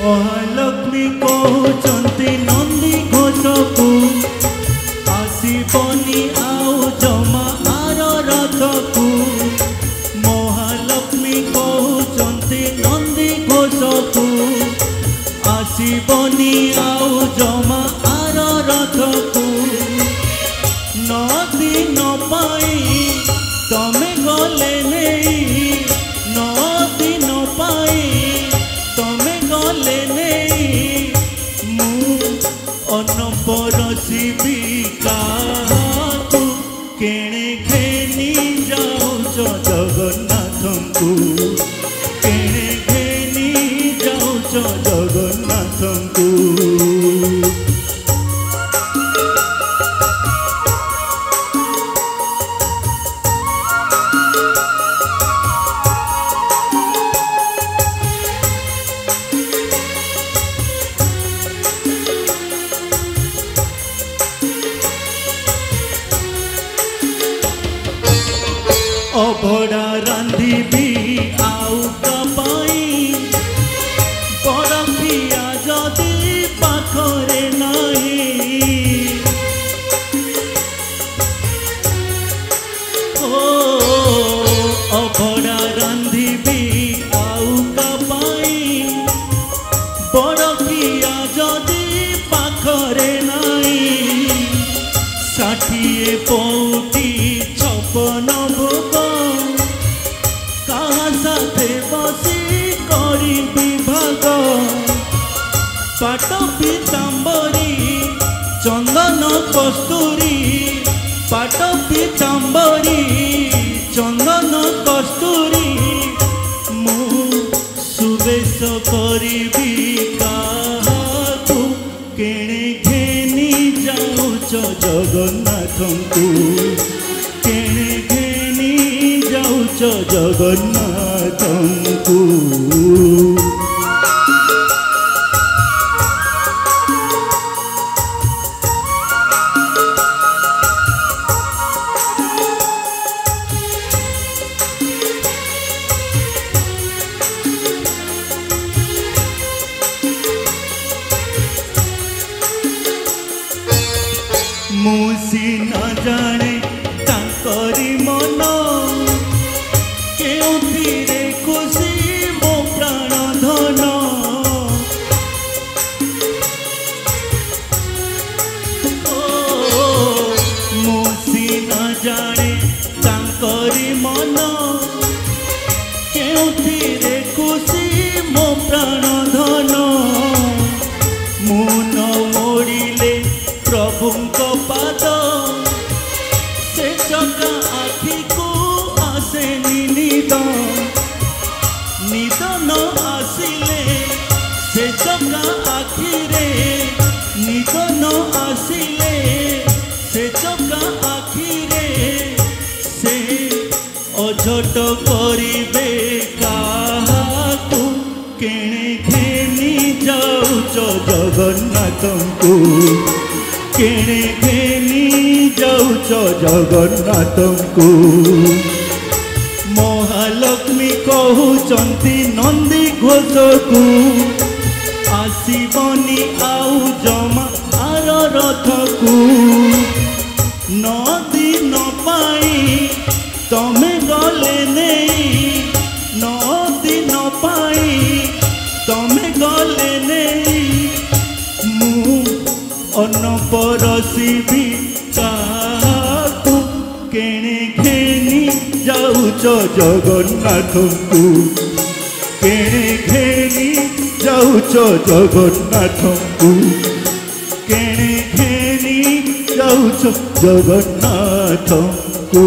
महालक्ष्मी कहते नंदी घोष को आसबनी आउ जमा आर रथ को महालक्ष्मी कहते नंदी घोष को आसबनी आउ जमा आर रथ को नदी न पाई तमे गले नहीं नदी न पाई तमे गले नहीं मु अनपरसिबी काहाकु केणे घेनी जाऊच जगन्नाथ को केणे घेनी जाऊच जगन्नाथ को अभड़ा रांधिबी आउ कपाई बरफिया जदि पाखरे नहीं ओ अभड़ा रांधिबी आउ कपाई बरफिया जदि पाखरे नहीं 60 पौटी 56 भोग साथे बसी करी विभाग पाट पीताम्बरी चंदन कस्तूरी पाट पीताम्बरी चंदन कस्तूरी मु सुवेश करी काहाकु केणे घेनी जाऊच जगन्नाथ को केणे घेनी जाऊच जगन्नाथ को मुसी न जाने तांकरी मन केउथिरे खुशी मो प्राण धन मुसी न जाने तांकरी मन केउथिरे खुशी मो प्राण धन मुन मोड़िले प्रभु पाद से चका आखि को आसे निद निद न आसिले से चका आखि रे निद न आसिले से चका आखि रे से अझट करिबे काहाकु केणे घेनी जाऊच जगन्नाथ को केणे घेनी जाऊच जगन्नाथ को महालक्ष्मी कहते नंदी घोष को आसबनी आउ जमा आर रथ को नदी न पाई तमे गले नहीं नदी न पाई तमे गले नहीं मु अनपरसिबी काहाकु केणे घेनी जाऊच जगन्नाथ को केणे घेनी जाऊच जगन्नाथ को केणे घेनी जाऊच जगन्नाथ को।